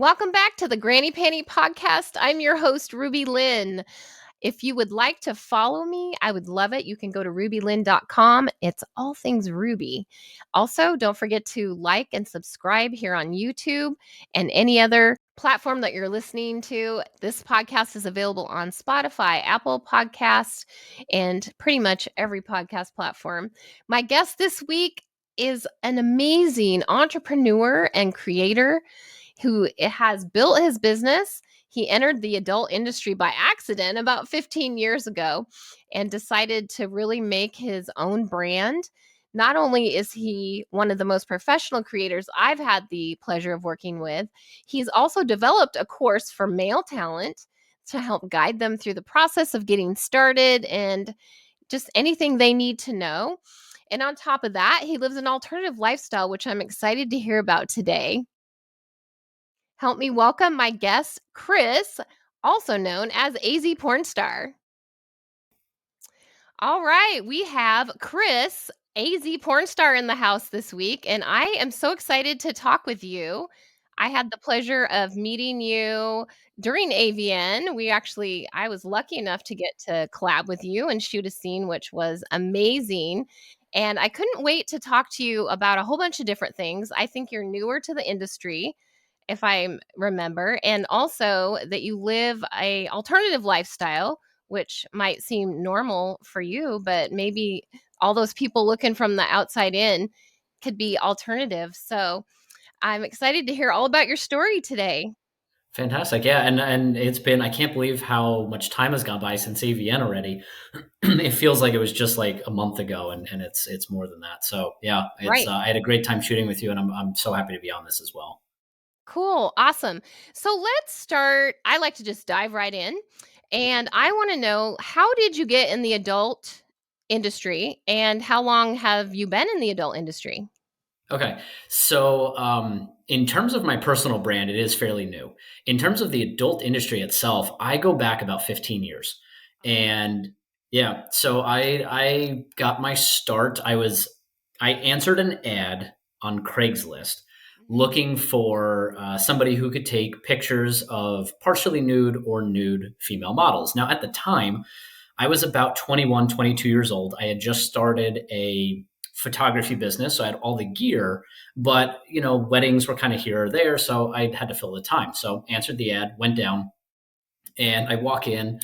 Welcome back to the Granny Panty Podcast. I'm your host, RubyLynne. If you would like to follow me, I would love it. You can go to RubyLynne.com. It's all things Ruby. Also, don't forget to like and subscribe here on YouTube and any other platform that you're listening to. This podcast is available on Spotify, Apple Podcasts, and pretty much every podcast platform. My guest this week is an amazing entrepreneur and creator who has built his business. He entered the adult industry by accident about 15 years ago and decided to really make his own brand. Not only is he one of the most professional creators I've had the pleasure of working with, he's also developed a course for male talent to help guide them through the process of getting started and just anything they need to know. And on top of that, he lives an alternative lifestyle, which I'm excited to hear about today. Help me welcome my guest, Chris, also known as AZ Pornstar. All right, we have Chris, AZ Pornstar, in the house this week, and I am so excited to talk with you. I had the pleasure of meeting you during AVN. I was lucky enough to get to collab with you and shoot a scene, which was amazing. And I couldn't wait to talk to you about a whole bunch of different things. I think you're newer to the industry, if I remember, and also that you live a alternative lifestyle, which might seem normal for you, but maybe all those people looking from the outside in could be alternative. So I'm excited to hear all about your story today. Fantastic. Yeah. And it's been, I can't believe how much time has gone by since AVN already. It feels like it was just like a month ago and it's more than that. So yeah, Right. I had a great time shooting with you and I'm so happy to be on this as well. Cool. Awesome. So let's start. I like to just dive right in. And I want to know, how did you get in the adult industry and how long have you been in the adult industry? Okay. So, in terms of my personal brand, it is fairly new. In terms of the adult industry itself, I go back about 15 years. And yeah, so I got my start. I answered an ad on Craigslist Mhm. looking for somebody who could take pictures of partially nude or nude female models. Now, at the time, I was about 21, 22 years old. I had just started a photography business, so I had all the gear, but weddings were kind of here or there, so I had to fill the time. So answered the ad, went down, and I walk in,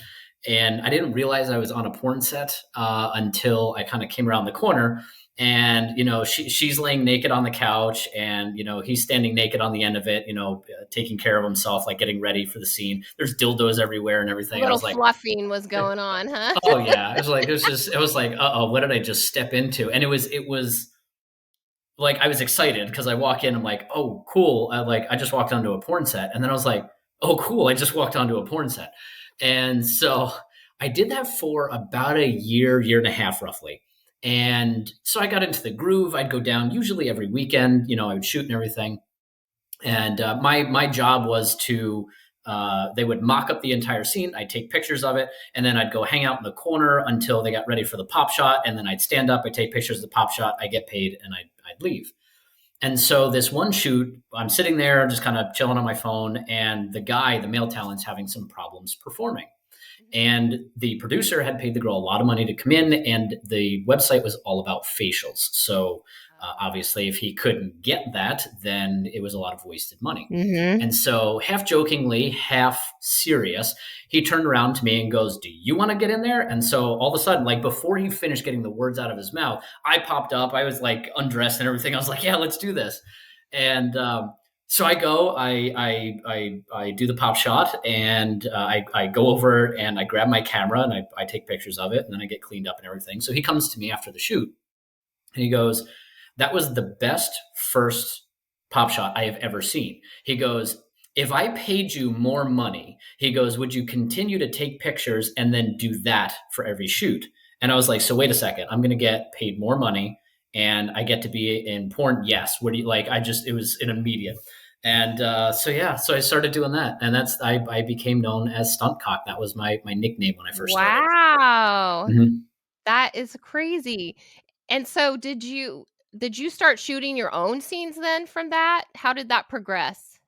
and I didn't realize I was on a porn set until I kind of came around the corner. And she's laying naked on the couch, and he's standing naked on the end of it, taking care of himself, like getting ready for the scene. There's dildos everywhere and A everything. I little was like, fluffing was going on, huh? oh yeah, it was like, uh-oh, what did I just step into? And it was like, I was excited because I walk in, I'm like, oh cool, I just walked onto a porn set. And then I was like, oh cool, I just walked onto a porn set. And so I did that for about a year and a half roughly. And so I got into the groove. I'd go down usually every weekend, I would shoot and everything. And my job was to they would mock up the entire scene. I'd take pictures of it, and then I'd go hang out in the corner until they got ready for the pop shot. And then I'd stand up, I'd take pictures of the pop shot, I get paid, and I'd leave. And so this one shoot, I'm sitting there just kind of chilling on my phone, and the male talent's having some problems performing. And the producer had paid the girl a lot of money to come in, and the website was all about facials. So obviously, if he couldn't get that, then it was a lot of wasted money. Mm-hmm. And so, half jokingly, half serious, he turned around to me and goes, "Do you want to get in there?" And so, all of a sudden, like before he finished getting the words out of his mouth, I popped up. I was like undressed and everything. I was like, "Yeah, let's do this." And so I go, I do the pop shot, and I go over and I grab my camera and I take pictures of it, and then I get cleaned up and everything. So he comes to me after the shoot and he goes, "That was the best first pop shot I have ever seen." He goes, "If I paid you more money," he goes, "would you continue to take pictures and then do that for every shoot?" And I was like, "So wait a second, I'm going to get paid more money and I get to be in porn?" "Yes." "What do you like?" It was an immediate. And so yeah, so I started doing that, and I became known as Stunt Cock. That was my nickname when I first started. Wow. Mhm. That is crazy. And so did you start shooting your own scenes then from that? How did that progress?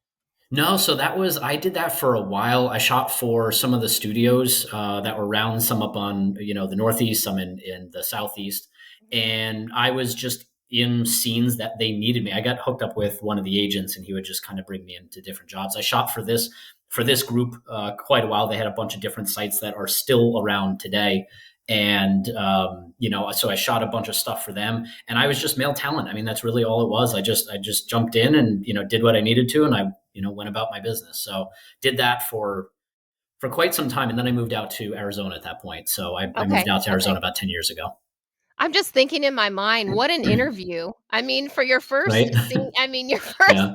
No, so I did that for a while. I shot for some of the studios that were around, some up on, the Northeast, some in the Southeast. Mhm. And I was just in scenes that they needed me. I got hooked up with one of the agents and he would just kind of bring me into different jobs. I shot for this group quite a while. They had a bunch of different sites that are still around today. And, so I shot a bunch of stuff for them and I was just male talent. I mean, that's really all it was. I just jumped in and, did what I needed to. And I went about my business. So did that for quite some time, and then I moved out to Arizona at that point. So I moved Okay, out to Arizona okay. about 10 years ago. I'm just thinking in my mind, what an interview. I mean, for your Right? first scene, I mean, your first Yeah.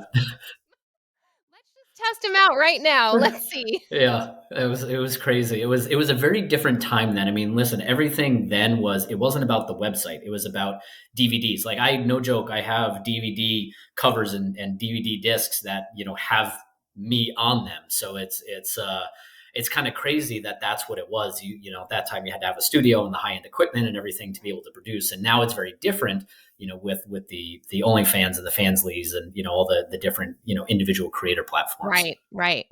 let's just test him out right now. Let's see. Yeah, it was crazy. It was a very different time then. I mean, listen, everything then it wasn't about the website. It was about DVDs. Like no joke, I have DVD covers and DVD discs that have me on them. So it's kind of crazy that that's what it was. At that time you had to have a studio and the high end equipment and everything to be able to produce. And now it's very different. With the OnlyFans and the Fansleys and all the different individual creator platforms. Right, right.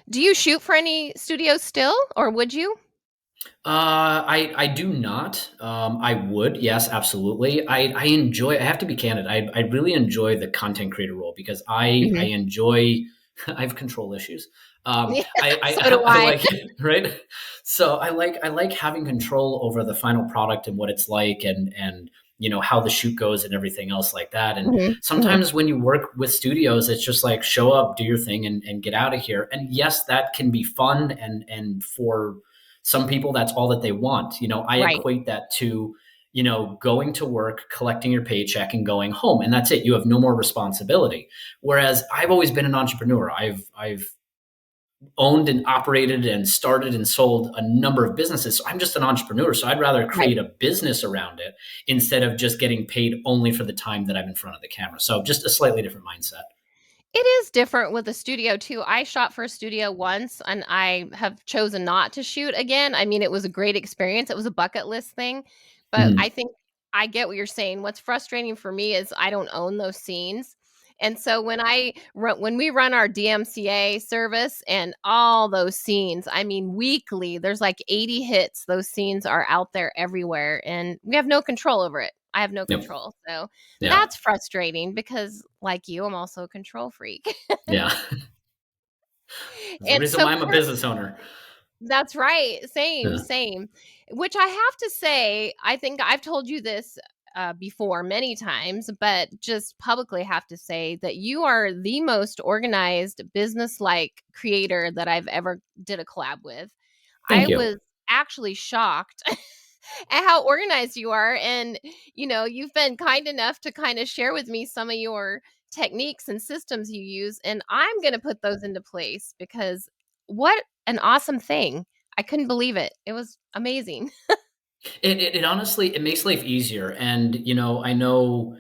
Do you shoot for any studios still, or would you? I do not. I would, yes, absolutely. I enjoy. I have to be candid. I really enjoy the content creator role because I Mhm. enjoy. I have control issues. Yeah, so do I I. like it, right. So I like having control over the final product and what it's like and how the shoot goes and everything else like that. And Mhm, mhm. sometimes when you work with studios, it's just like show up, do your thing, and get out of here. And yes, that can be fun and for some people, that's all that they want. I Right. equate that to, going to work, collecting your paycheck, and going home, and that's it. You have no more responsibility. Whereas I've always been an entrepreneur. I've owned and operated and started and sold a number of businesses. So I'm just an entrepreneur. So I'd rather Right. create a business around it instead of just getting paid only for the time that I'm in front of the camera. So just a slightly different mindset. It is different with a studio too. I shot for a studio once and I have chosen not to shoot again. I mean, it was a great experience. It was a bucket list thing. But I Mhm. think I get what you're saying. What's frustrating for me is I don't own those scenes. And so when we run our DMCA service and all those scenes, I mean weekly, there's like 80 hits. Those scenes are out there everywhere and we have no control over it. I have no Yep. control. So Yeah. that's frustrating because, like you, I'm also a control freak. Yeah. There's a And reason so why I'm a business owner. that's right. Same, Yeah. same. Which I have to say, I think I've told you this before many times, but just publicly have to say that you are the most organized business-like creator that I've ever did a collab with. Thank I you. was actually shocked at how organized you are. And, you've been kind enough to kind of share with me some of your techniques and systems you use. And I'm going to put those into place because what an awesome thing. I couldn't believe it. It was amazing. It honestly it makes life easier, and I know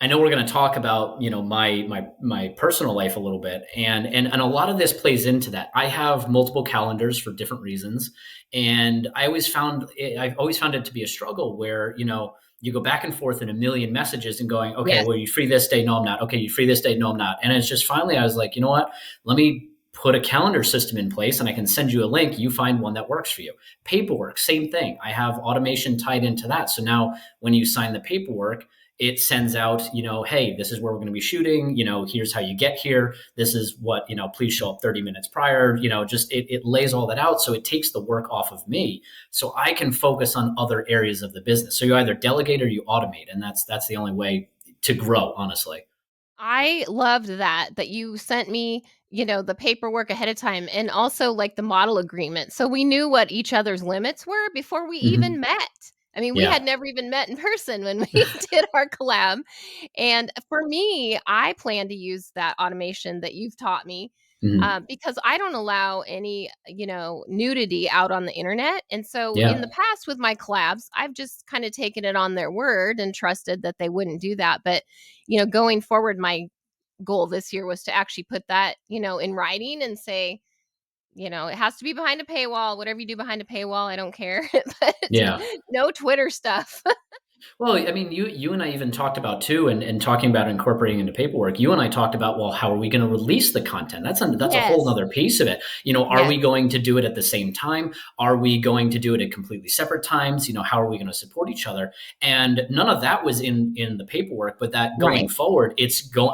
we're going to talk about my personal life a little bit, and a lot of this plays into that. I have multiple calendars for different reasons, and I've always found it to be a struggle where you go back and forth in a million messages and going, okay, Yes. well, you free this day? No, I'm not. Okay, you free this day? No, I'm not. And it's just finally I was like, you know what? Let me put a calendar system in place, and I can send you a link. You find one that works for you. Paperwork, same thing. I have automation tied into that. So now when you sign the paperwork, it sends out, hey, this is where we're going to be shooting. Here's how you get here. This is what, please show up 30 minutes prior. Just it lays all that out. So it takes the work off of me. So I can focus on other areas of the business. So you either delegate or you automate. And that's the only way to grow, honestly. I loved that you sent me, the paperwork ahead of time and also like the model agreement. So we knew what each other's limits were before we even Hmm. met. I mean, we had Yeah. never even met in person when we did our collab. And for me, I plan to use that automation that you've taught me Hmm. because I don't allow any, nudity out on the internet. And so in the Yeah. past with my collabs, I've just kind of taken it on their word and trusted that they wouldn't do that. But going forward, my goal this year was to actually put that, in writing and say, it has to be behind a paywall. Whatever you do behind a paywall, I don't care. But Yeah. no Twitter stuff. Well, I mean, you and I even talked about too, and talking about incorporating into paperwork. You and I talked about, well, how are we going to release the content? That's a whole Yes. other piece of it. You know, are Yes. we going to do it at the same time? Are we going to do it at completely separate times? You know, how are we going to support each other? And none of that was in the paperwork. But that going Right. forward,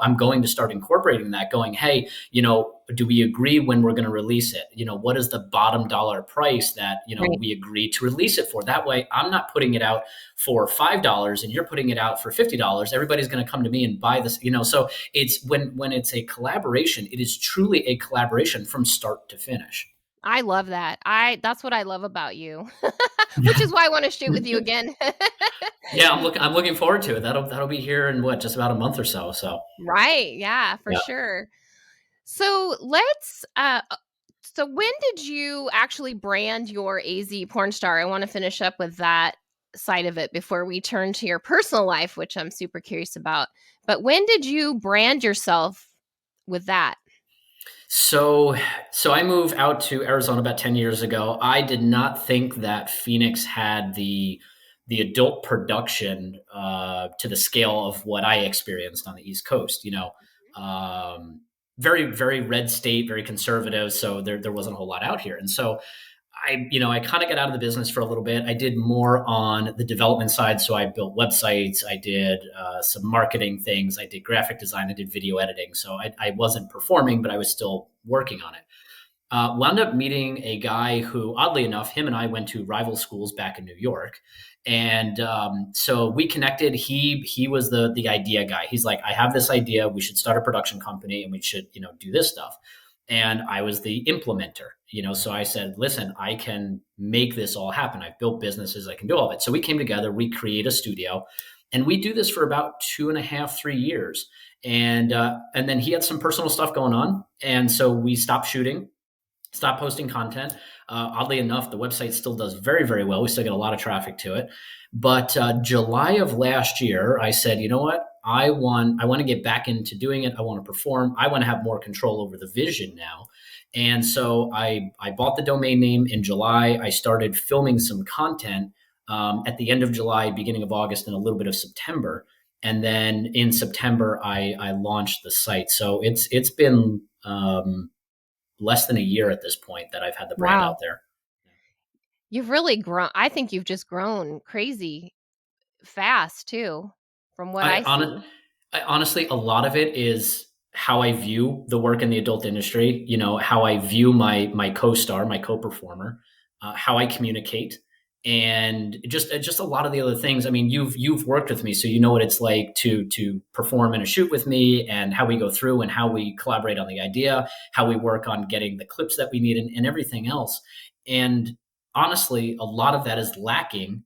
I'm going to start incorporating that. Going, hey, you know, do we agree when we're going to release it? You know, what is the bottom dollar price that, you know, Right. we agree to release it for? That way, I'm not putting it out for $5 and you're putting it out for $50. Everybody's going to come to me and buy this, you know. So it's when it's a collaboration, it is truly a collaboration from start to finish. I love that. That's what I love about you. Which is why I want to shoot with you again. Yeah, I'm looking forward to it. That'll be here in what, just about a month or so. So Right. Yeah, for yeah. sure. So so when did you actually brand your AZ Pornstar? I want to finish up with that side of it before we turn to your personal life, which I'm super curious about. But when did you brand yourself with that? So, so I moved out to Arizona about 10 years ago. I did not think that Phoenix had the adult production to the scale of what I experienced on the East Coast. You know, very very red state, very conservative. So there wasn't a whole lot out here, and so I kind of got out of the business for a little bit. I did more on the development side. So I built websites, I did some marketing things, I did graphic design, I did video editing. So I wasn't performing, but I was still working on it. Wound up meeting a guy who, oddly enough, him and I went to rival schools back in New York, and so we connected. He was the idea guy. He's like, I have this idea. We should start a production company, and we should do this stuff. And I was the implementer. So I said, listen, I can make this all happen. I've built businesses. I can do all of it. So we came together. We create a studio, and we do this for about 2.5, 3 years. And then he had some personal stuff going on, and so we stopped shooting, stop posting content. Oddly enough, the website still does very, very well. We still get a lot of traffic to it. But July of last year, I said, you know what? I want to get back into doing it. I want to perform. I want to have more control over the vision now. And so I bought the domain name in July. I started filming some content at the end of July, beginning of August, and a little bit of September. And then in September, I launched the site. So it's been less than a year at this point that I've had the brand out Wow. there. You've really grown. I think you've just grown crazy fast too, from what I, I on, see. I honestly, a lot of it is how I view the work in the adult industry. How I view my co-star, my co-performer, how I communicate, and just a lot of the other things. I mean, you've worked with me, so you know what it's like to perform in a shoot with me, and how we go through, and how we collaborate on the idea, how we work on getting the clips that we need, and everything else. And honestly, a lot of that is lacking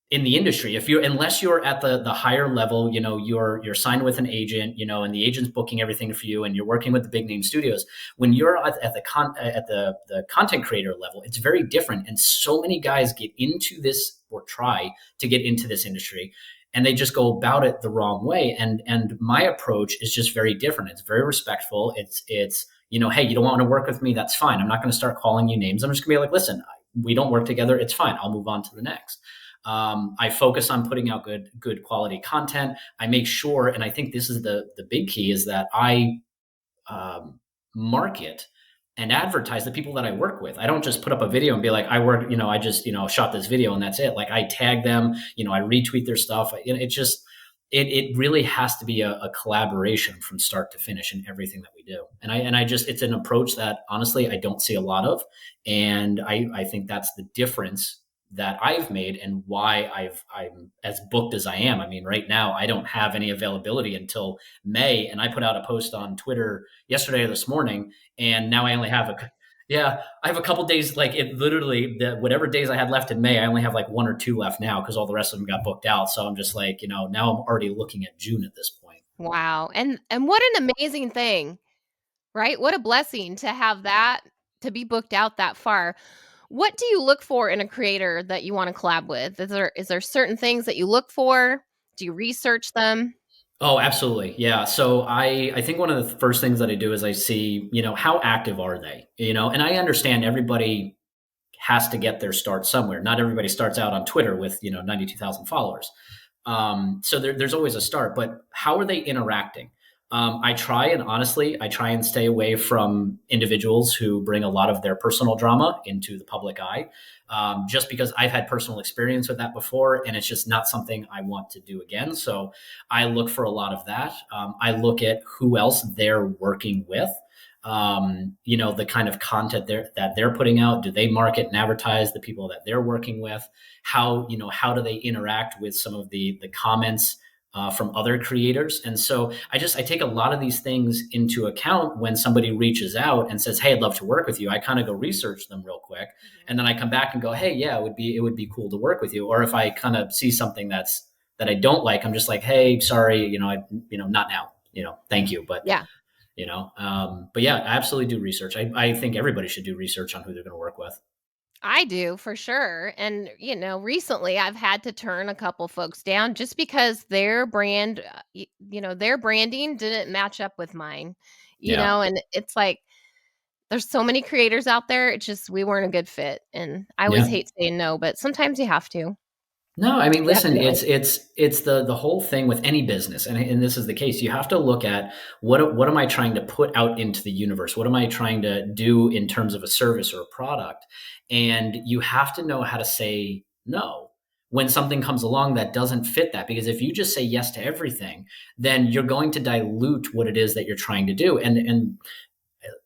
in the industry. If you're Unless you're at the higher level, you're signed with an agent, and the agent's booking everything for you, and you're working with the big name studios. When you're at the content creator level, it's very different. And so many guys get into this, or try to get into this industry, and they just go about it the wrong way. And my approach is just very different. It's very respectful. It's hey, you don't want to work with me, that's fine. I'm not going to start calling you names. I'm just going to be like, listen, we don't work together, it's fine, I'll move on to the next. I focus on putting out good quality content. I make sure, and I think this is the big key, is that I market and advertise the people that I work with. I don't just put up a video and be like, I just shot this video and that's it. Like, I tag them, I retweet their stuff. It really has to be a collaboration from start to finish in everything that we do. It's an approach that honestly I don't see a lot of, and I think that's the difference that I've made, and why I'm as booked as I am. I mean, right now I don't have any availability until May, and I put out a post on Twitter yesterday or this morning, and now I only have I have a couple days. Like, it literally, whatever days I had left in May, I only have like 1 or 2 left now, because all the rest of them got booked out. So I'm just like, now I'm already looking at June at this point. Wow. And what an amazing thing, right? What a blessing to have that, to be booked out that far. What do you look for in a creator that you want to collab with? Is there certain things that you look for? Do you research them? Oh, absolutely. Yeah. So I think one of the first things that I do is I see, how active are they? And I understand everybody has to get their start somewhere. Not everybody starts out on Twitter with, 92,000 followers. So there's always a start, but how are they interacting? I try and stay away from individuals who bring a lot of their personal drama into the public eye, just because I've had personal experience with that before, and it's just not something I want to do again. So I look for a lot of that. I look at who else they're working with. The kind of content that they're putting out. Do they market and advertise the people that they're working with? How do they interact with some of the comments from other creators? And so I take a lot of these things into account when somebody reaches out and says, "Hey, I'd love to work with you." I kind of go research them real quick, and then I come back and go, "Hey, yeah, it would be cool to work with you." Or if I kind of see something that I don't like, I'm just like, "Hey, sorry, not now. Thank you, but." Yeah. But yeah, I absolutely do research. I think everybody should do research on who they're going to work with. I do for sure. And, recently I've had to turn a couple folks down just because their brand, their branding didn't match up with mine, Yeah. and it's like there's so many creators out there. It's just we weren't a good fit. And I always Yeah. hate saying no, but sometimes you have to. No, I mean, listen, Definitely. it's the whole thing with any business, and this is the case. You have to look at what am I trying to put out into the universe? What am I trying to do in terms of a service or a product? And you have to know how to say no when something comes along that doesn't fit that. Because if you just say yes to everything, then you're going to dilute what it is that you're trying to do. And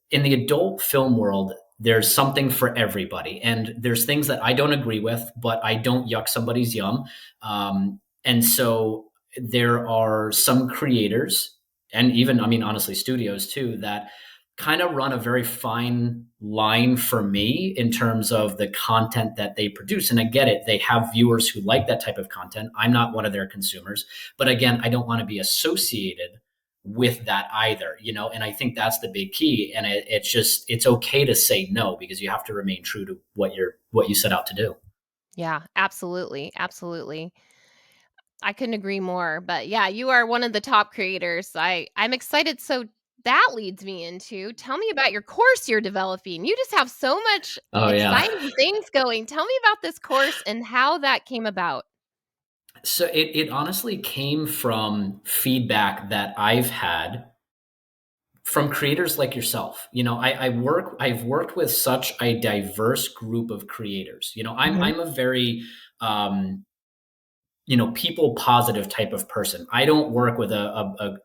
in the adult film world, there's something for everybody. And there's things that I don't agree with, but I don't yuck somebody's yum. And so there are some creators, and even, I mean, honestly, studios too, that kind of run a very fine line for me in terms of the content that they produce. And I get it. They have viewers who like that type of content. I'm not one of their consumers. But again, I don't want to be associated with that either, and I think that's the big key. And it's okay to say no, because you have to remain true to what you set out to do. Yeah, absolutely. Absolutely. I couldn't agree more. But yeah, you are one of the top creators. I'm excited. So that leads me into tell me about your course you're developing. You just have so much Oh yeah. exciting things going. Tell me about this course and how that came about. So it honestly came from feedback that I've had from creators like yourself. I've worked with such a diverse group of creators. Mhm. I'm a very people positive type of person. I don't work with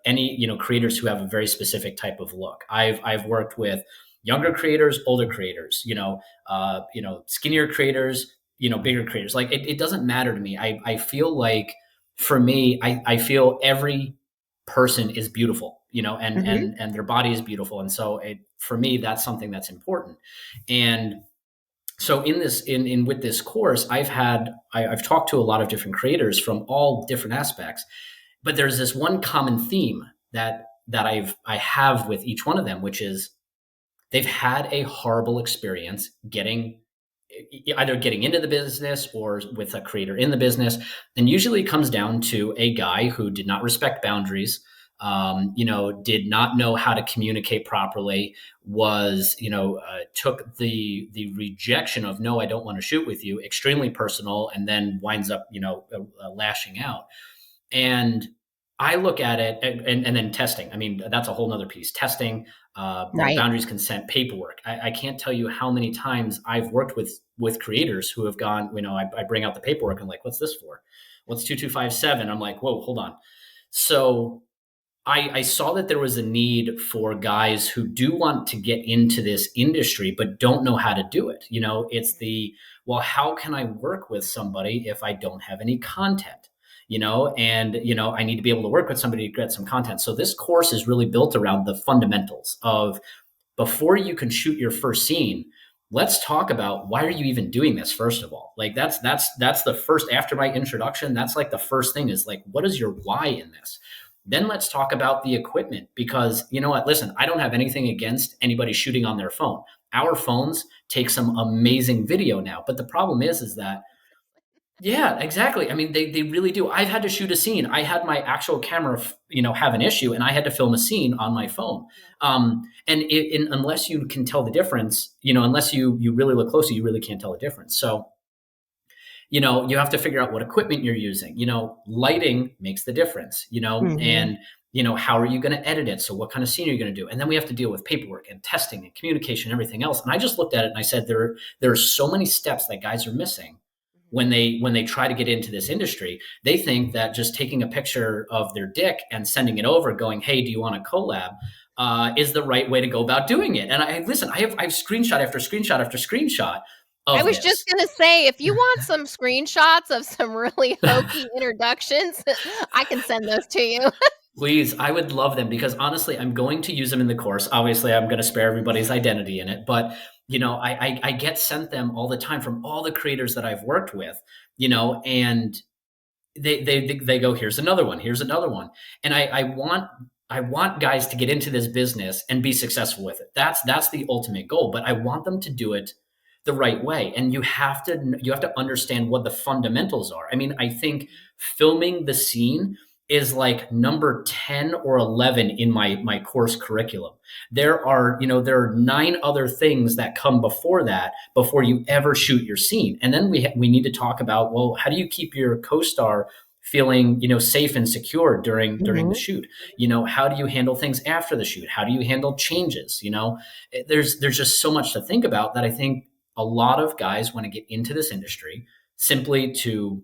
any creators who have a very specific type of look. I've worked with younger creators, older creators, skinnier creators, bigger creators. Like it doesn't matter to me. I feel like, for me, I feel every person is beautiful, Mhm. and their body is beautiful. And so for me, that's something that's important. And so in with this course, I've talked to a lot of different creators from all different aspects, but there's this one common theme that I have with each one of them, which is they've had a horrible experience either getting into the business or with a creator in the business. And usually it comes down to a guy who did not respect boundaries, did not know how to communicate properly, took the rejection of no, I don't want to shoot with you extremely personal, and then winds up, lashing out. And I look at it, and then testing. I mean, that's a whole nother piece. Testing, Right. boundaries, consent, paperwork. I can't tell you how many times I've worked with creators who have gone, I bring out the paperwork and like, what's this for? What's 2257? I'm like, whoa, hold on. So I saw that there was a need for guys who do want to get into this industry, but don't know how to do it. It's well, how can I work with somebody if I don't have any content? And I need to be able to work with somebody to get some content. So this course is really built around the fundamentals of, before you can shoot your first scene, let's talk about, why are you even doing this? First of all, like that's the first, after my introduction, that's like the first thing, is like, what is your why in this? Then let's talk about the equipment, because you know what? Listen, I don't have anything against anybody shooting on their phone. Our phones take some amazing video now, but the problem is that, yeah, exactly. I mean, they really do. I've had to shoot a scene. I had my actual camera, have an issue, and I had to film a scene on my phone. And unless you can tell the difference, unless you really look closely, you really can't tell the difference. So you have to figure out what equipment you're using. Lighting makes the difference, Mhm. and how are you going to edit it? So what kind of scene are you going to do? And then we have to deal with paperwork and testing and communication and everything else. And I just looked at it and I said, there are so many steps that guys are missing when they try to get into this industry. They think that just taking a picture of their dick and sending it over, going, "Hey, do you want a collab?" Is the right way to go about doing it. And I have screenshot after screenshot after screenshot I of was just this. gonna say, if you want some screenshots of some really hokey introductions, I can send those to you. Please, I would love them, because honestly, I'm going to use them in the course. Obviously, I'm going to spare everybody's identity in it, but I get sent them all the time from all the creators that I've worked with, and they go, "Here's another one, here's another one," and I want guys to get into this business and be successful with it. That's the ultimate goal, but I want them to do it the right way. And you have to understand what the fundamentals are. I mean, I think filming the scene is like number 10 or 11 in my course curriculum. There are 9 other things that come before that, before you ever shoot your scene. And then we need to talk about, well, how do you keep your co-star feeling safe and secure during the Mhm. shoot? How do you handle things after the shoot? How do you handle changes? There's just so much to think about, that I think a lot of guys want to get into this industry simply to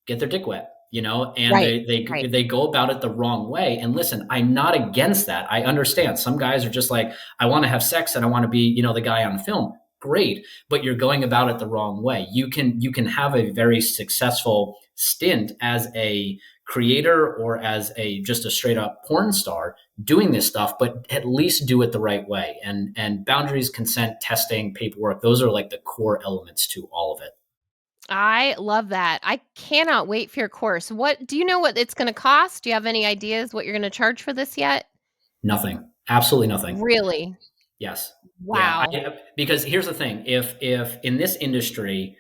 get their dick wet, and Right, they they right. they go about it the wrong way. And listen, I'm not against that. I understand some guys are just like, I want to have sex and I want to be, the guy on film. Great, but you're going about it the wrong way. You can have a very successful stint as a creator, or as a just a straight up porn star doing this stuff, but at least do it the right way. And boundaries, consent, testing, paperwork, those are like the core elements to all of it. I love that. I cannot wait for your course. What do you know what it's gonna cost? Do you have any ideas what you're gonna charge for this yet? Nothing, absolutely nothing. Really? Yes. Yeah. Wow. Because here's the thing: if in this industry,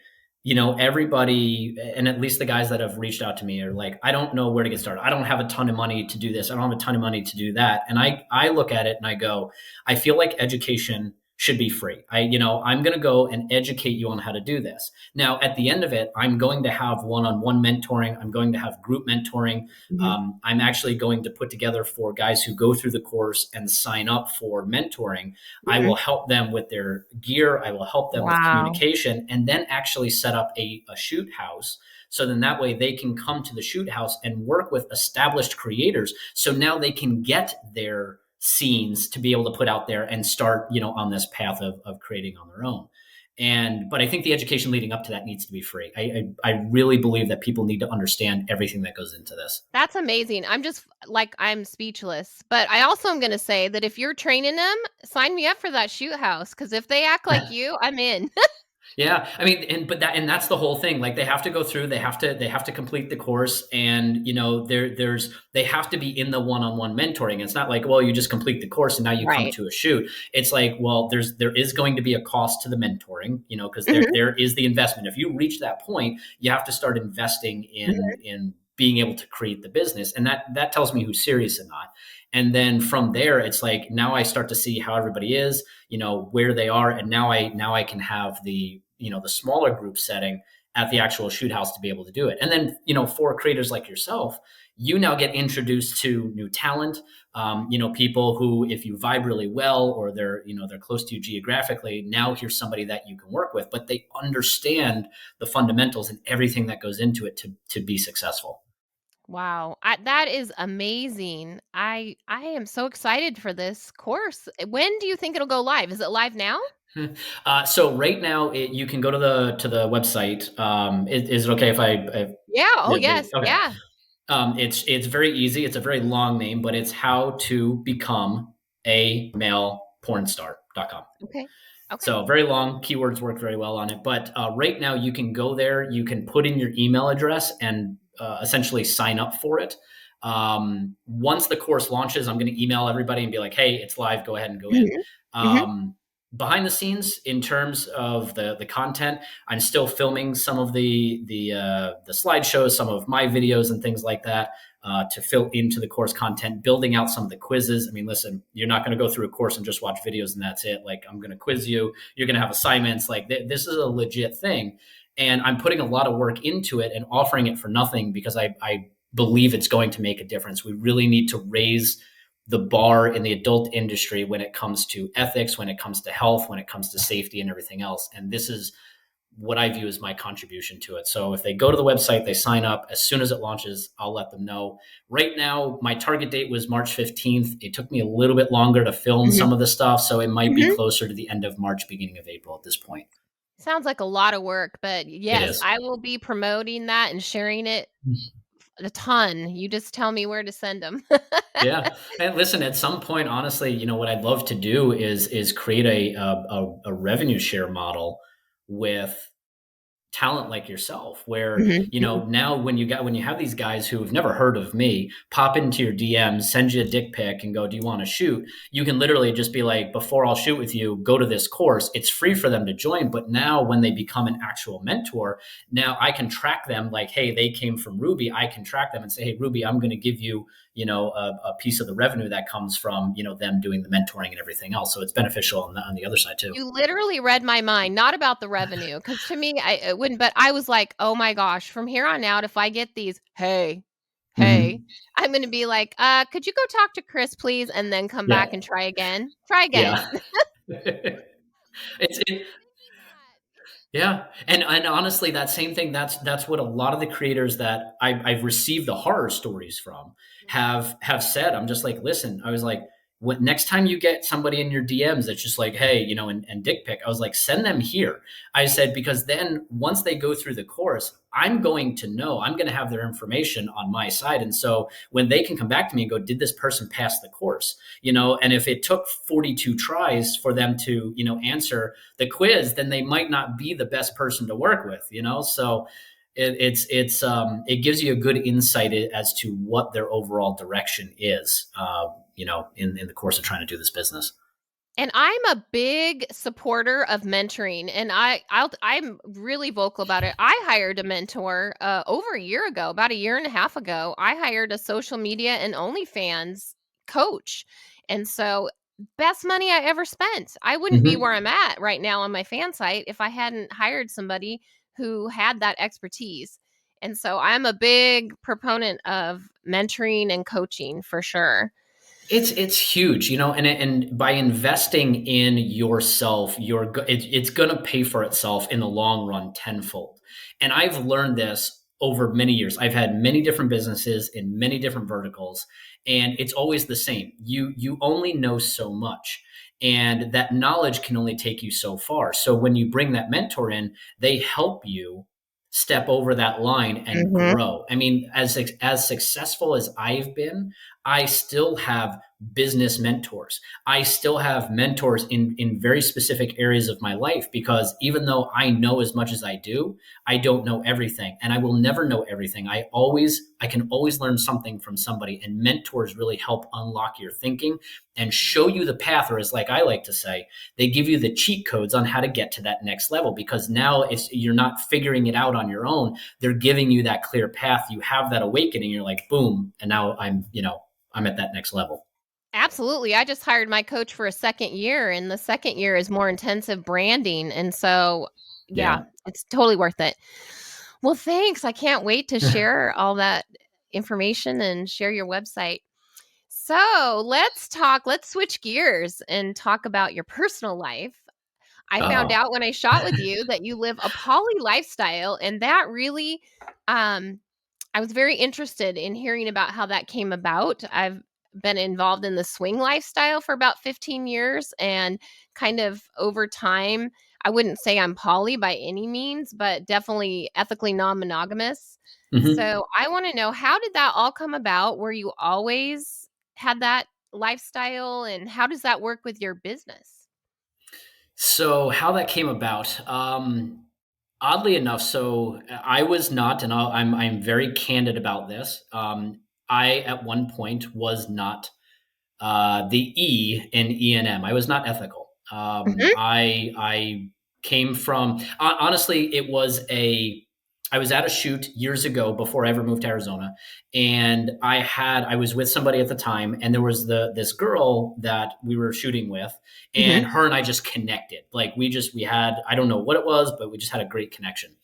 everybody, and at least the guys that have reached out to me, are like, I don't know where to get started. I don't have a ton of money to do this. I don't have a ton of money to do that. And I look at it and I go, I feel like education should be free. I'm going to go and educate you on how to do this. Now, at the end of it, I'm going to have one-on-one mentoring. I'm going to have group mentoring. Mhm. I'm actually going to put together, for guys who go through the course and sign up for mentoring, I will Mhm. help them with their gear. I will help them with Wow. communication, and then actually set up a shoot house. So then that way they can come to the shoot house and work with established creators. So now they can get their scenes to be able to put out there and start, on this path of creating on their own. But I think the education leading up to that needs to be free. I really believe that people need to understand everything that goes into this. That's amazing. I'm just like, I'm speechless. But I also am gonna say that if you're training them, sign me up for that shoot house, because if they act like you, I'm in. Yeah, I mean, and that's the whole thing. Like, they have to go through, they have to complete the course, and they have to be in the one-on-one mentoring. It's not like, well, you just complete the course and now you come Right. to a shoot. It's like, well, there is going to be a cost to the mentoring, because there Mhm. there is the investment. If you reach that point, you have to start investing in Mhm. in being able to create the business, and that tells me who's serious or not. And then from there, it's like, now I start to see how everybody is, where they are, and now I can have the smaller group setting at the actual shoot house to be able to do it. And then, for creators like yourself, you now get introduced to new talent, people who, if you vibe really well, or they're close to you geographically, now here's somebody that you can work with, but they understand the fundamentals and everything that goes into it to be successful. Wow, that is amazing. I am so excited for this course. When do you think it'll go live? Is it live now? So right now, you can go to the website. Is it okay if I Yeah. Oh, the yes. okay? Yeah. It's very easy. It's a very long name, but it's how to become a male pornstar.com. Okay. Okay. So very long, keywords work very well on it. But right now, you can go there. You can put in your email address and essentially sign up for it. Once the course launches, I'm going to email everybody and be like, "Hey, it's live. Go ahead and go in." Mhm. Mhm. Um, Behind the scenes, in terms of the content, I'm still filming some of the slideshows, some of my videos and things like that. to fill into the course content, building out some of the quizzes. I mean, listen, you're not going to go through a course and just watch videos and that's it. Like, I'm going to quiz you. You're going to have assignments. Like, this is a legit thing. And I'm putting a lot of work into it and offering it for nothing because I believe it's going to make a difference. We really need to raise the bar in the adult industry when it comes to ethics, when it comes to health, when it comes to safety and everything else. And this is what I view as my contribution to it. So if they go to the website, they sign up, as soon as it launches, I'll let them know. Right now, my target date was March 15th. It took me a little bit longer to film some of the stuff. So it might be closer to the end of March, beginning of April at this point. Sounds like a lot of work, but It yes, is. I will be promoting that and sharing it a ton. You just tell me where to send them. Yeah. And listen, at some point, honestly, what I'd love to do is create a revenue share model with talent like yourself, where now when you have these guys who have never heard of me pop into your DMs, send you a dick pic and go, do you want to shoot? You can literally just be like, before I'll shoot with you, go to this course. It's free for them to join. But now when they become an actual mentor, now I can track them like, hey, they came from Ruby. I can track them and say, hey, Ruby, I'm going to give you a piece of the revenue that comes from them doing the mentoring and everything else. So it's beneficial on the other side too. You literally read my mind, not about the revenue, because to me, it wouldn't. But I was like, oh my gosh, from here on out, if I get these, hey, Mm-hmm. I'm going to be like, could you go talk to Chris, please, and then come back Yeah. and try again. Try again. Yeah. it's it, Thinking that. Yeah, and honestly, that same thing. That's what a lot of the creators that I've received the horror stories from have said. I'm just like, listen. I was like, what next time you get somebody in your DMs that's just like, hey, and dick pic. I was like, send them here. I said because then once they go through the course, I'm going to know. I'm going to have their information on my side, and so when they can come back to me and go, did this person pass the course? And if it took 42 tries for them to answer the quiz, then they might not be the best person to work with. So it gives you a good insight as to what their overall direction is, in the course of trying to do this business. And I'm a big supporter of mentoring, and I'm really vocal about it. I hired a mentor over a year ago, about a year and a half ago. I hired a social media and OnlyFans coach, and so best money I ever spent. I wouldn't be where I'm at right now on my fan site if I hadn't hired somebody who had that expertise. And so I'm a big proponent of mentoring and coaching for sure. It's huge, and by investing in yourself, it's going to pay for itself in the long run tenfold. And I've learned this over many years. I've had many different businesses in many different verticals, and it's always the same. You only know so much, and that knowledge can only take you so far. So when you bring that mentor in, they help you step over that line and grow. I mean, as successful as I've been, I still have business mentors. I still have mentors in very specific areas of my life, because even though I know as much as I do, I don't know everything, and I will never know everything. I can always learn something from somebody, and mentors really help unlock your thinking and show you the path, or as like I like to say, they give you the cheat codes on how to get to that next level, because now you're not figuring it out on your own. They're giving you that clear path. You have that awakening. You're like, boom. And now I'm at that next level. Absolutely. I just hired my coach for a second year, and the second year is more intensive branding. And so, yeah, Yeah. it's totally worth it. Well, thanks. I can't wait to share all that information and share your website. So let's switch gears and talk about your personal life. I found Oh. out when I shot with you that you live a poly lifestyle, and that really, um, I was very interested in hearing about how that came about. I've been involved in the swing lifestyle for about 15 years, and kind of over time, I wouldn't say I'm poly by any means, but definitely ethically non-monogamous. Mhm. So I want to know, how did that all come about? Were you always had that lifestyle, and how does that work with your business? So how that came about, oddly enough, so I was not, and I'm very candid about this. I at one point was not the E in E&M. I was not ethical. Mhm. I came from honestly, it was I was at a shoot years ago before I ever moved to Arizona, and I was with somebody at the time, and there was this girl that we were shooting with, and Hmm. her and I just connected. Like we had, I don't know what it was, but we just had a great connection.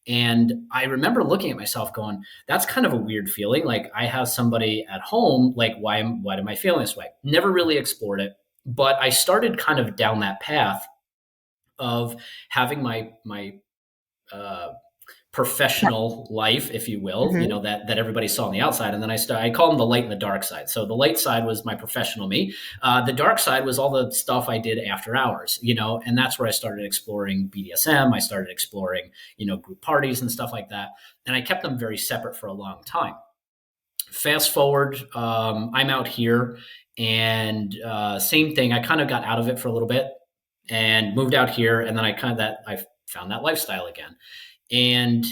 And I remember looking at myself going, that's kind of a weird feeling. Like I have somebody at home, like why am I feeling this way? Never really explored it, but I started kind of down that path of having my uh, professional life, if you will, Hmm. that everybody saw on the outside. And then I call them the light and the dark side. So the light side was my professional me. The dark side was all the stuff I did after hours, and that's where I started exploring BDSM. I started exploring, group parties and stuff like that. And I kept them very separate for a long time. Fast forward, I'm out here, and same thing. I kind of got out of it for a little bit and moved out here, and then I found that lifestyle again, and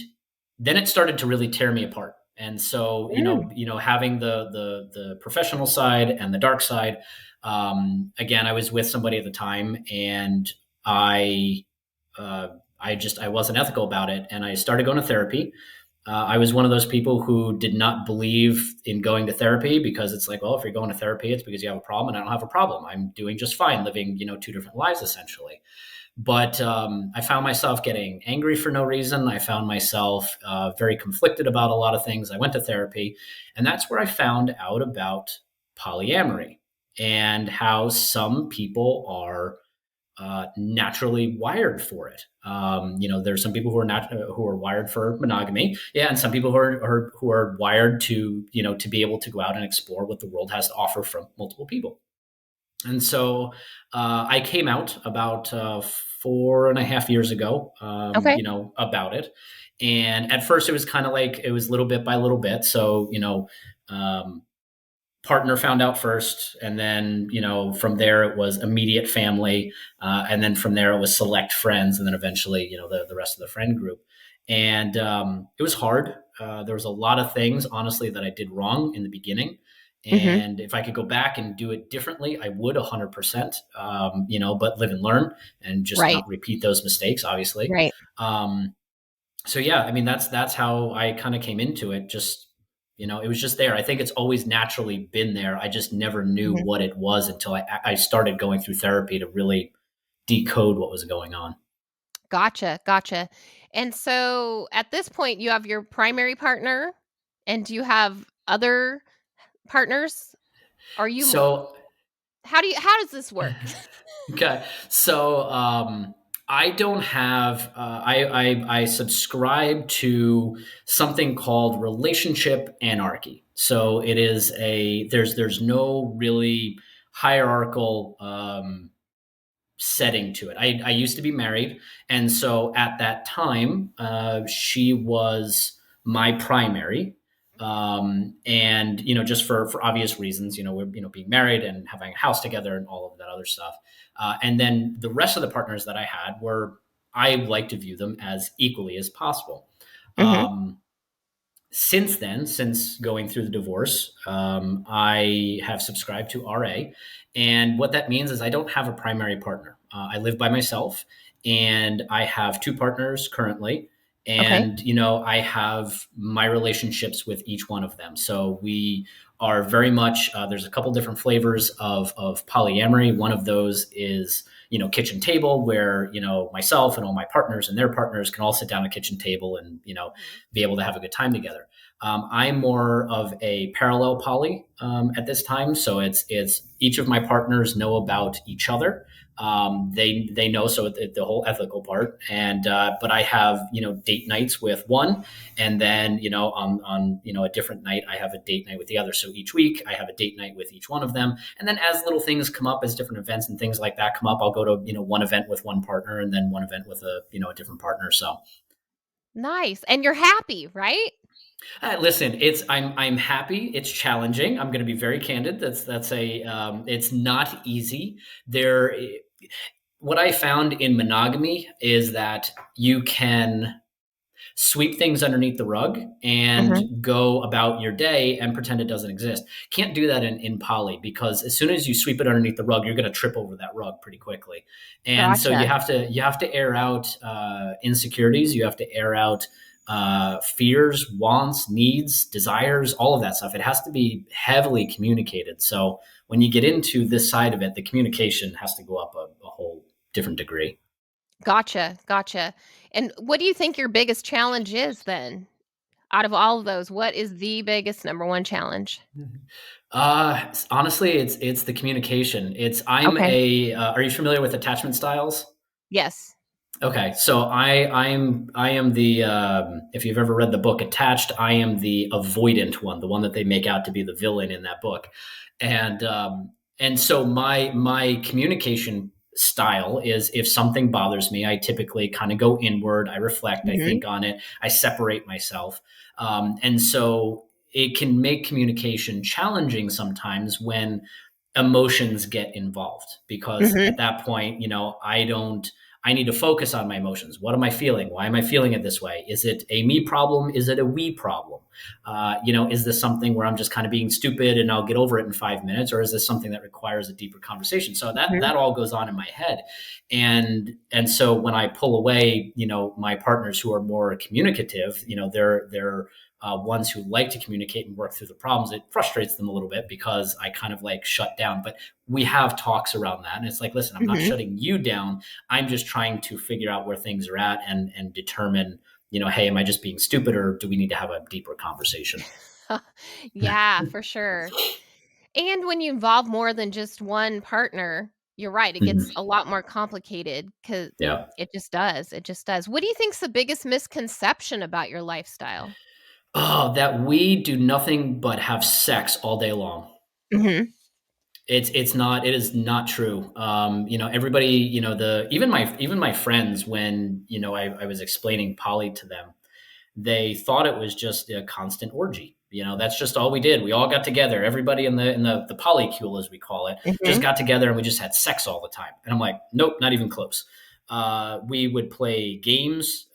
then it started to really tear me apart. And so, Mm. having the professional side and the dark side. Again, I was with somebody at the time, and uh, I wasn't ethical about it, and I started going to therapy. I was one of those people who did not believe in going to therapy because it's like, well, if you're going to therapy, it's because you have a problem, and I don't have a problem. I'm doing just fine, living, two different lives essentially. But I found myself getting angry for no reason. I found myself very conflicted about a lot of things. I went to therapy, and that's where I found out about polyamory and how some people are naturally wired for it. There's some people who are wired for monogamy, yeah, and some people who are wired to to be able to go out and explore what the world has to offer from multiple people. And so I came out about 4.5 years ago, Okay. about it. And at first, it was kind of like it was little bit by little bit. So, um, partner found out first, and then from there it was immediate family, and then from there it was select friends, and then eventually the rest of the friend group. And it was hard. There was a lot of things, honestly, that I did wrong in the beginning, Hmm. and if I could go back and do it differently, I would 100%. But live and learn, and just Right. not repeat those mistakes, obviously. Right. um, so yeah, I mean that's how I kind of came into it. Just it was just there. I think it's always naturally been there. I just never knew Mhm. what it was until I started going through therapy to really decode what was going on. Gotcha. Gotcha. And so at this point, you have your primary partner, and do you have other partners? Are you So how does this work? okay, so I don't have. I subscribe to something called relationship anarchy. So it is there's no really hierarchical setting to it. I used to be married, and so at that time, she was my primary, and just for obvious reasons, we're being married and having a house together and all of that other stuff. And then the rest of the partners that I had were I like to view them as equally as possible. Mhm. Um, since then, since going through the divorce, I have subscribed to RA. And what that means is I don't have a primary partner. I live by myself, and I have two partners currently. Okay. And, I have my relationships with each one of them. So we are very much, there's a couple different flavors of polyamory. One of those is, kitchen table, where, myself and all my partners and their partners can all sit down at a kitchen table and, Mhm. be able to have a good time together. I'm more of a parallel poly at this time, so it's each of my partners know about each other. They know, so the whole ethical part, and but I have date nights with one, and then on a different night I have a date night with the other. So each week I have a date night with each one of them, and then as little things come up, as different events and things like that come up, I'll go to one event with one partner and then one event with a different partner. So Nice. And you're happy, right? listen, I'm happy. It's challenging. I'm going to be very candid. That's a it's not easy. What I found in monogamy is that you can sweep things underneath the rug and Mhm. go about your day and pretend it doesn't exist. Can't do that in poly, because as soon as you sweep it underneath the rug, you're going to trip over that rug pretty quickly. And so Gotcha. you have to air out insecurities. You have to air out fears, wants, needs, desires, all of that stuff. It has to be heavily communicated. So when you get into this side of it, the communication has to go up a whole different degree. Gotcha, gotcha. And what do you think your biggest challenge is then? Out of all of those, what is the biggest number one challenge? Honestly, it's the communication. I'm Okay. a. Are you familiar with attachment styles? Yes. Okay, so I am the if you've ever read the book Attached, I am the avoidant one, the one that they make out to be the villain in that book, and so my communication style is if something bothers me, I typically kind of go inward, I reflect, I Mhm. think on it, I separate myself, and so it can make communication challenging sometimes when emotions get involved because Mhm. at that point, I need to focus on my emotions. What am I feeling? Why am I feeling it this way? Is it a me problem? Is it a we problem? Is this something where I'm just kind of being stupid and I'll get over it in 5 minutes, or is this something that requires a deeper conversation? So Mhm. that all goes on in my head, and so when I pull away, my partners who are more communicative, they're ones who like to communicate and work through the problems. It frustrates them a little bit because I kind of like shut down, but we have talks around that, and it's like, listen, I'm not Mhm. shutting you down. I'm just trying to figure out where things are at and determine, hey, am I just being stupid or do we need to have a deeper conversation? Yeah, for sure. And when you involve more than just one partner, you're right, it gets Mhm. a lot more complicated because Yeah. it just does, it just does. What do you think's the biggest misconception about your lifestyle? Oh, that we do nothing but have sex all day long. Mhm. It is not true. Everybody, the even my friends, when I was explaining poly to them, they thought it was just a constant orgy. That's just all we did. We all got together. Everybody in the polycule, as we call it, just Mhm. got together and we just had sex all the time. And I'm like, nope, not even close. We would play games.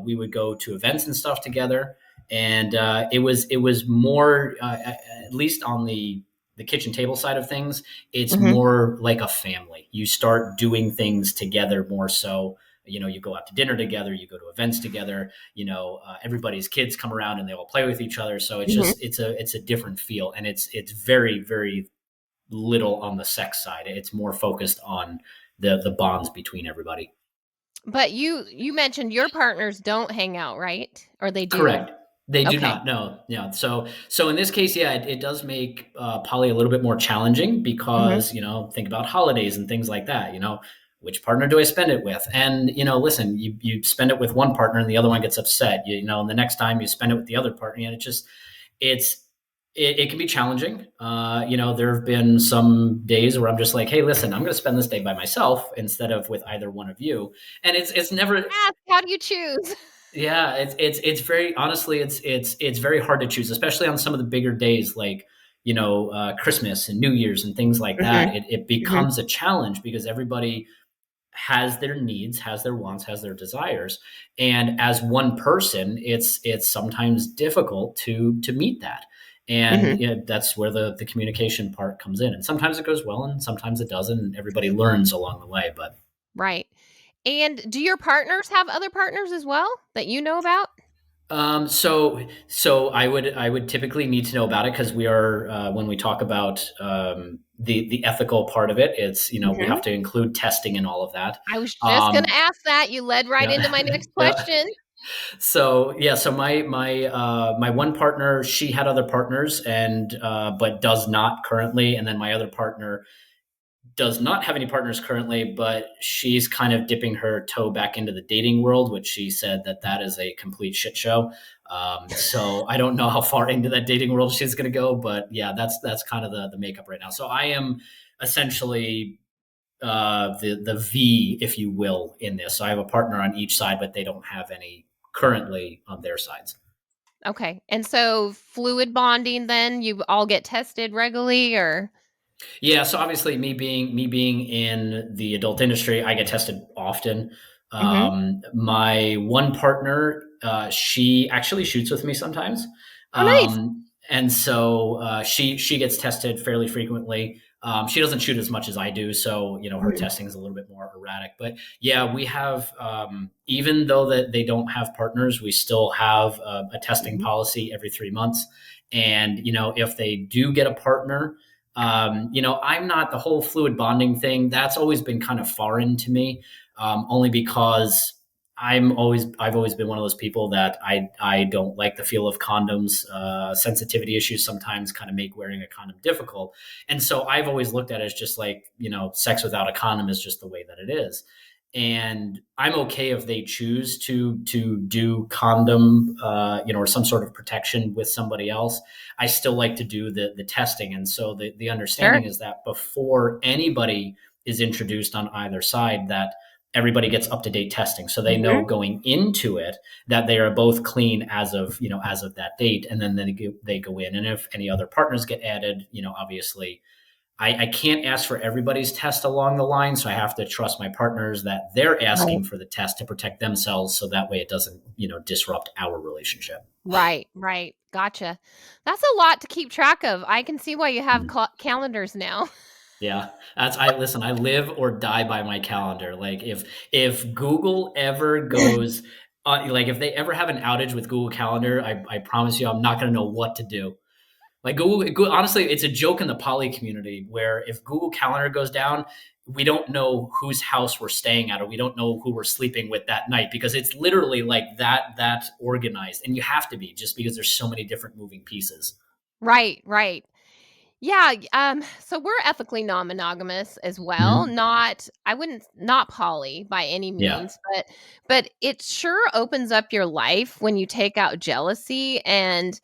We would go to events and stuff together. And it was more, at least on the kitchen table side of things, it's Mhm. more like a family. You start doing things together more so. You go out to dinner together, you go to events together, everybody's kids come around and they all play with each other. So Mhm. it's a different feel, and it's very, very little on the sex side. It's more focused on the bonds between everybody. But you mentioned your partners don't hang out, right? Or they do? Correct. They do Okay. not. No. Yeah. So in this case, yeah, it does make poly a little bit more challenging Mhm. because think about holidays and things like that. Which partner do I spend it with? And listen, you spend it with one partner and the other one gets upset. And the next time you spend it with the other partner, and it's it can be challenging. There have been some days where I'm just like, hey, listen, I'm going to spend this day by myself instead of with either one of you, and it's never. Ask, how do you choose? Yeah, it's very honestly, it's very hard to choose, especially on some of the bigger days like Christmas and New Year's and things like that. Mhm. It Mhm. becomes a challenge because everybody has their needs, has their wants, has their desires, and as one person, it's sometimes difficult to meet that. And Mhm. that's where the communication part comes in. And sometimes it goes well, and sometimes it doesn't. And everybody learns along the way, but Right. And do your partners have other partners as well that you know about? So I would typically need to know about it because we are when we talk about the ethical part of it, it's we have Mhm. to include testing and all of that. I was just gonna Um, ask that. You led right yeah, into my next yeah. question. So my one partner, she had other partners and but does not currently, and then my other partner does not have any partners currently, but she's kind of dipping her toe back into the dating world, which she said that is a complete shit show. So I don't know how far into that dating world she's going to go, but yeah, that's kind of the makeup right now. So I am essentially the V, if you will, in this. So I have a partner on each side, but they don't have any currently on their sides. Okay. And so fluid bonding then, you all get tested regularly or Yeah, so obviously me being in the adult industry, I get tested often. Mhm. My one partner, she actually shoots with me sometimes, Oh, nice. and so she gets tested fairly frequently. She doesn't shoot as much as I do, so her Mhm. testing is a little bit more erratic. But yeah, we have, even though that they don't have partners, we still have a testing Mhm. policy every 3 months. And if they do get a partner, I'm not the whole fluid bonding thing. That's always been kind of foreign to me, only because I've always been one of those people that I don't like the feel of condoms. Sensitivity issues sometimes kind of make wearing a condom difficult. And so I've always looked at it as just like, sex without a condom is just the way that it is. And I'm okay if they choose to do condom, or some sort of protection with somebody else. I still like to do the testing. And so the Sure. understanding is that before anybody is introduced on either side, that everybody gets up to date testing, so they know Mhm. going into it that they are both clean as of that date. And then they go in, and if any other partners get added, obviously I can't ask for everybody's test along the line, so I have to trust my partners that they're Right. asking for the test to protect themselves, so that way it doesn't disrupt our relationship. Right, right. Gotcha. That's a lot to keep track of. I can see why you have Mhm. calendars now. Yeah, I listen. I live or die by my calendar. Like if Google ever goes, like if they ever have an outage with Google Calendar, I promise you, I'm not going to know what to do. Like Google, honestly, it's a joke in the poly community where if Google Calendar goes down, we don't know whose house we're staying at, or we don't know who we're sleeping with that night, because it's literally like that organized, and you have to be, just because there's so many different moving pieces. Right, right. Yeah, so we're ethically non-monogamous as well. Mhm. Not I wouldn't not poly by any Yeah, means, but it sure opens up your life when you take out jealousy and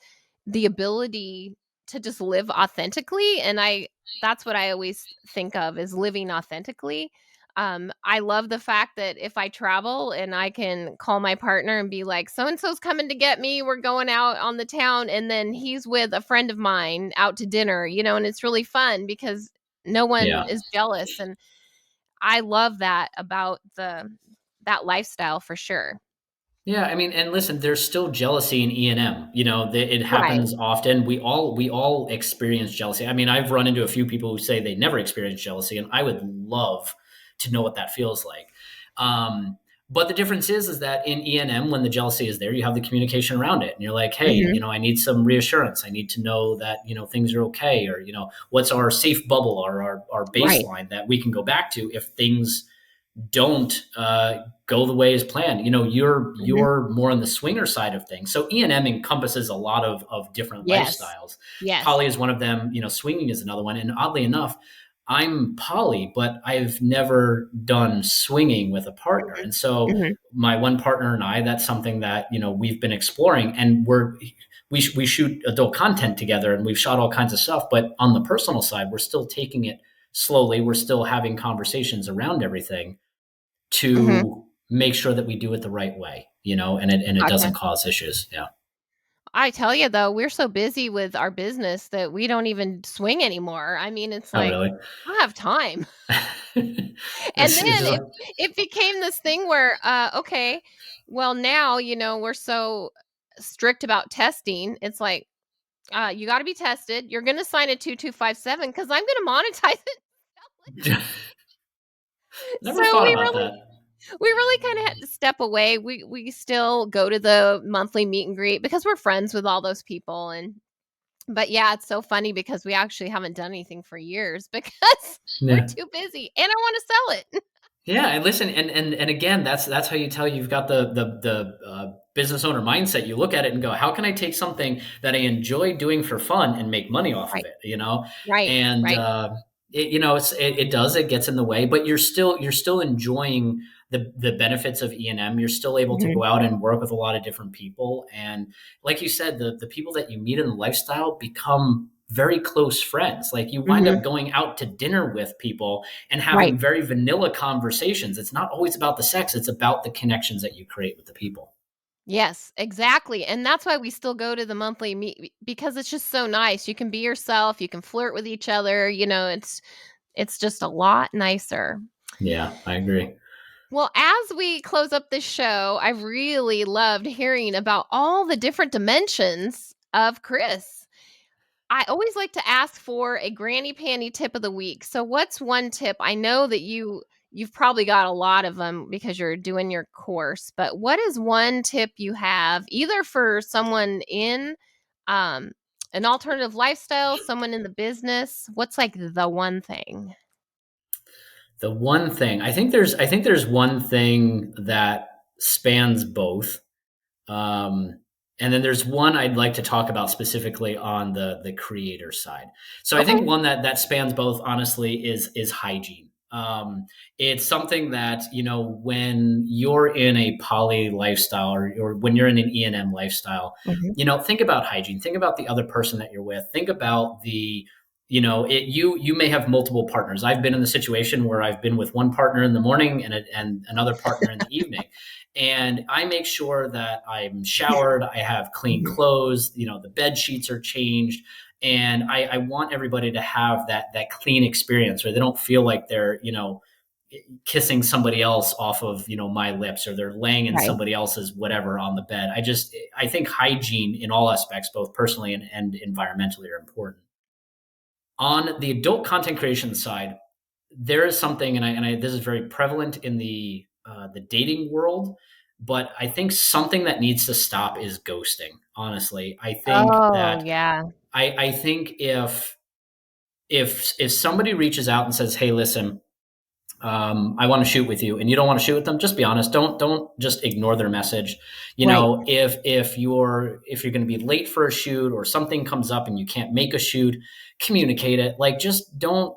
the ability to just live authentically, and I that's what I always think of as living authentically. I love the fact that if I travel and I can call my partner and be like, so and so's coming to get me, we're going out on the town, and then he's with a friend of mine out to dinner, and it's really fun because no one yeah. is jealous. And I love that about that lifestyle for sure. Yeah, I mean, and listen, there's still jealousy in E&M. It Right. happens often. We all experience jealousy. I mean, I've run into a few people who say they never experience jealousy, and I would love to know what that feels like. Um, but the difference is that in E&M, when the jealousy is there, you have the communication around it, and you're like, hey, Hmm. I need some reassurance. I need to know that things are okay, or what's our safe bubble, or our Right. baseline that we can go back to if things don't go the way as planned. Hmm. You're more on the swinger side of things. So E&M encompasses a lot of different Yes. lifestyles. Yes. Poly is one of them. Swinging is another one. And oddly enough, I'm poly, but I've never done swinging with a partner. And so Hmm. my one partner and I, that's something that we've been exploring, and we shoot adult content together, and we've shot all kinds of stuff. But on the personal side, we're still taking it slowly. We're still having conversations around everything Hmm. to make sure that we do it the right way, and it doesn't Gotcha. cause issues. Yeah. I tell you though, we're so busy with our business that we don't even swing anymore. I mean, it's Oh, like really? I don't have time. And It's then just, it became this thing where, okay, well now, we're so strict about testing. It's like, you got to be tested. You're going to sign a 2257 because I'm going to monetize it. So never thought we about really, that. we really kind of had to step away. We still go to the monthly meet and greet because we're friends with all those people. And but yeah, it's so funny because we actually haven't done anything for years because we're Yeah. too busy and I want to sell it. Yeah, and listen, and again, that's how you tell you've got the business owner mindset. You look at it and go, how can I take something that I enjoy doing for fun and make money off of Right. it? Right. And Right. it gets in the way, but you're still enjoying the benefits of E&M. You're still able to Mhm. go out and work with a lot of different people, and like you said, the people that you meet in the lifestyle become very close friends. Like you wind Mhm. up going out to dinner with people and Right. having very vanilla conversations. It's not always about the sex, it's about the connections that you create with the people. Yes, exactly, and that's why we still go to the monthly meet because it's just so nice. You can be yourself, you can flirt with each other, it's just a lot nicer. Yeah, I agree. Well, as we close up this show, I really loved hearing about all the different dimensions of Chris. I always like to ask for a granny panty tip of the week. So what's one tip? I know that you've probably got a lot of them because you're doing your course, but what is one tip you have either for someone in um an alternative lifestyle, someone in the business? What's like the one thing? The one thing I think there's one thing that spans both. Um, and then there's one I'd like to talk about specifically on the creator side. So I Okay. think one that spans both, honestly, is hygiene. It's something that, when you're in a poly lifestyle, or when you're in an E&M lifestyle, Mhm. think about hygiene. Think about the other person that you're with. Think about you may have multiple partners. I've been in the situation where I've been with one partner in the morning and another partner in the evening, and I make sure that I'm showered, I have clean Mhm. clothes, the bed sheets are changed, and I want everybody to have that clean experience where they don't feel like they're kissing somebody else off of my lips, or they're laying in Right. somebody else's whatever on the bed. I think hygiene in all aspects, both personally and environmentally, are important. On the adult content creation side, there is something, and this is very prevalent in the dating world, but I think something that needs to stop is ghosting. Honestly, I think Oh, that yeah. I think if somebody reaches out and says, "Hey, listen, I want to shoot with you," and you don't want to shoot with them, just be honest. Don't just ignore their message. Right. If you're going to be late for a shoot, or something comes up and you can't make a shoot, communicate it. Like, just don't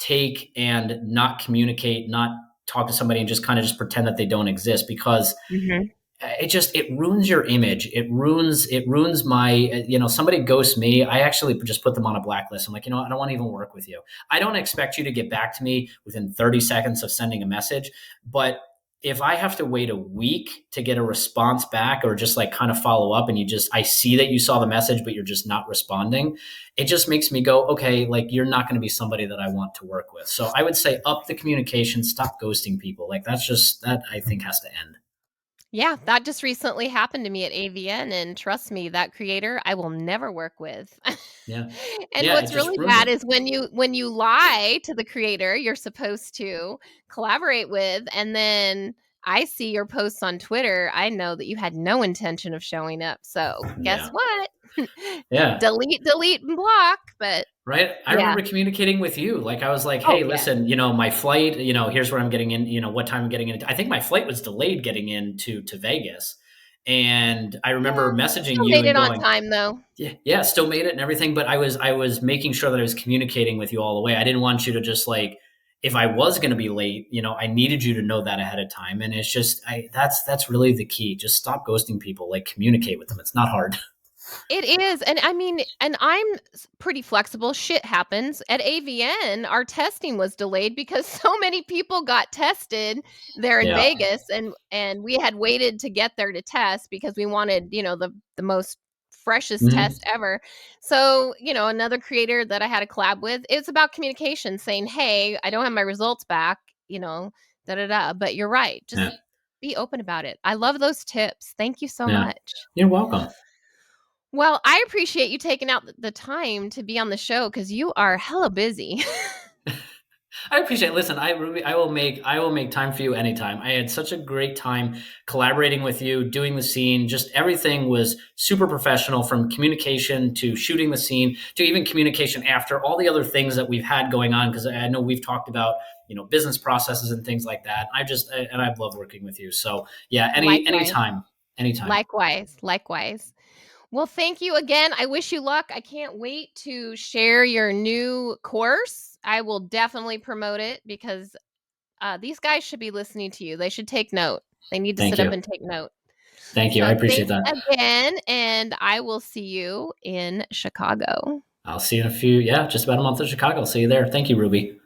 take and not communicate, not talk to somebody and just kind of just pretend that they don't exist, because Mhm. it ruins your image. It ruins my, somebody ghosts me. I actually just put them on a blacklist. I'm like, I don't want to even work with you. I don't expect you to get back to me within 30 seconds of sending a message, but if I have to wait a week to get a response back, or just like kind of follow up, and I see that you saw the message but you're just not responding, it just makes me go, okay, like, you're not going to be somebody that I want to work with. So I would say up the communication, stop ghosting people. Like, that I think has to end. Yeah, that just recently happened to me at AVN, and trust me, that creator I will never work with. Yeah. And Yeah, it what's just really ruins bad it. is when you lie to the creator you're supposed to collaborate with, and then I see your posts on Twitter, I know that you had no intention of showing up. So, guess Yeah. what? Yeah. Delete, delete, and block, but Right. I yeah. remember communicating with you. Like, I was like, Oh, hey, yeah. listen, my flight, here's where I'm getting in, what time I'm getting in. I think my flight was delayed getting into to Vegas. And I remember Yeah, messaging still you made and it on going, time, though. yeah, yeah, still made it and everything. But I was making sure that I was communicating with you all the way. I didn't want you to just, like, if I was going to be late, I needed you to know that ahead of time. And it's just, that's really the key. Just stop ghosting people. Like, communicate with them. It's not hard. It is, and I mean, and I'm pretty flexible. Shit happens. At AVN, our testing was delayed because so many people got tested there in Yeah. Vegas, and we had waited to get there to test because we wanted, the most freshest Mhm. test ever. So, another creator that I had a collab with, it's about communication, saying, "Hey, I don't have my results back," da da da. But you're right. Just Yeah. be open about it. I love those tips. Thank you so Yeah. much. You're welcome. Well, I appreciate you taking out the time to be on the show because you are hella busy. I appreciate it. Listen, I will make time for you anytime. I had such a great time collaborating with you, doing the scene. Just everything was super professional, from communication to shooting the scene to even communication after, all the other things that we've had going on, because I know we've talked about, business processes and things like that. And I've loved working with you. So yeah, Likewise. anytime. Anytime. Likewise. Likewise. Well, thank you again. I wish you luck. I can't wait to share your new course. I will definitely promote it because these guys should be listening to you. They should take note. They need to Thank sit up you. and take note. Thank you. I So appreciate thanks that. again, and I will see you in Chicago. I'll see you in just about a month in Chicago. I'll see you there. Thank you, Ruby.